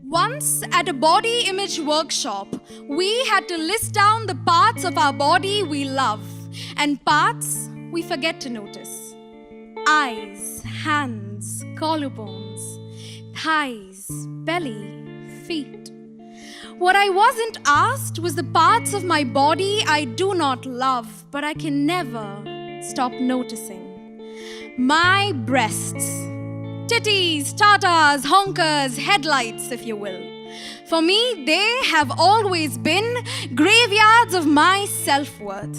Once at a body image workshop, we had to list down the parts of our body we love and parts we forget to notice. Eyes, hands, collarbones, thighs, belly, feet. What I wasn't asked was the parts of my body I do not love, but I can never stop noticing. My breasts. Titties, tatas, honkers, headlights, if you will. For me, they have always been graveyards of my self-worth.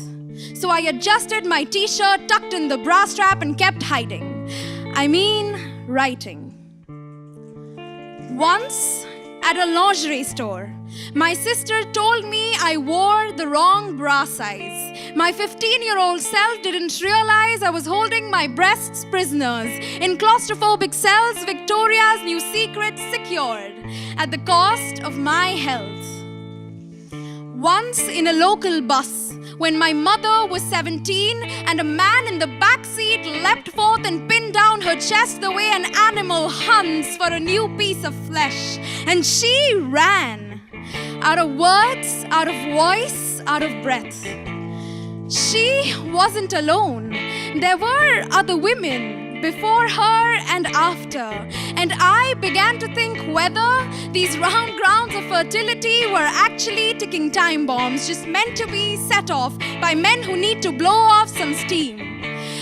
So I adjusted my t-shirt, tucked in the bra strap, and kept hiding. I mean, writing. Once, at a lingerie store, my sister told me I wore the wrong bra size. My 15-year-old self didn't realize I was holding my breasts prisoners in claustrophobic cells, Victoria's new secret secured at the cost of my health. Once in a local bus, when my mother was 17 and a man in the back seat leapt forth and pinned down her chest the way an animal hunts for a new piece of flesh, and she ran, out of words, out of voice, out of breath. She wasn't alone. There were other women before her and after, and I began to think whether these round grounds of fertility were actually ticking time bombs just meant to be set off by men who need to blow off some steam.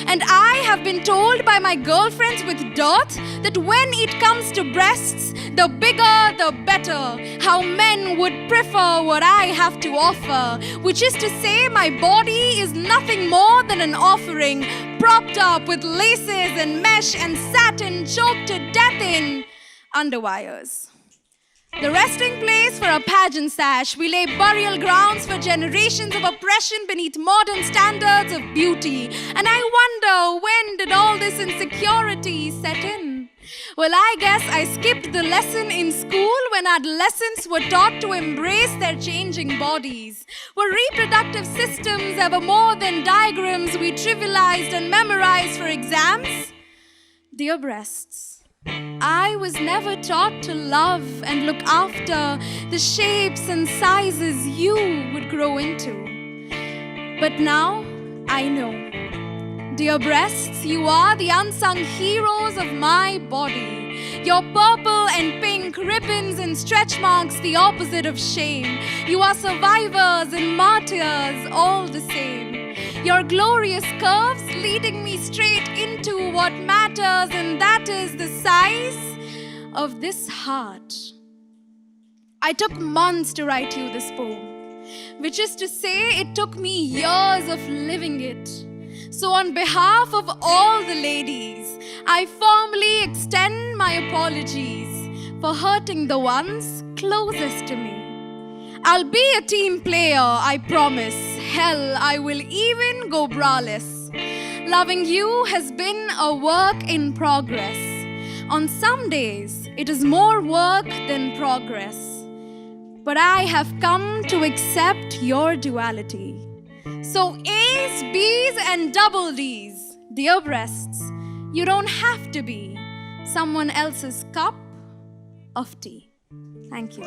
And I have been told by my girlfriends with dirt that when it comes to breasts, the bigger the better. How men would prefer what I have to offer, which is to say my body is nothing more than an offering, propped up with laces and mesh and satin, choked to death in underwires. The resting place for a pageant sash. We lay burial grounds for generations of oppression beneath modern standards of beauty. And I wonder, when did all this insecurity set in? Well, I guess I skipped the lesson in school when adolescents were taught to embrace their changing bodies. Were reproductive systems ever more than diagrams we trivialized and memorized for exams? Dear breasts, I was never taught to love and look after the shapes and sizes you would grow into. But now I know. Dear breasts, you are the unsung heroes of my body. Your purple and pink ribbons and stretch marks, the opposite of shame. You are survivors and martyrs, all the same. Your glorious curves leading me straight into what matters, and that is the size of this heart. I took months to write you this poem, which is to say it took me years of living it. So on behalf of all the ladies, I formally extend my apologies for hurting the ones closest to me. I'll be a team player, I promise. Hell, I will even go braless. Loving you has been a work in progress. On some days, it is more work than progress. But I have come to accept your duality. So A's, B's, and double D's, dear breasts, you don't have to be someone else's cup of tea. Thank you.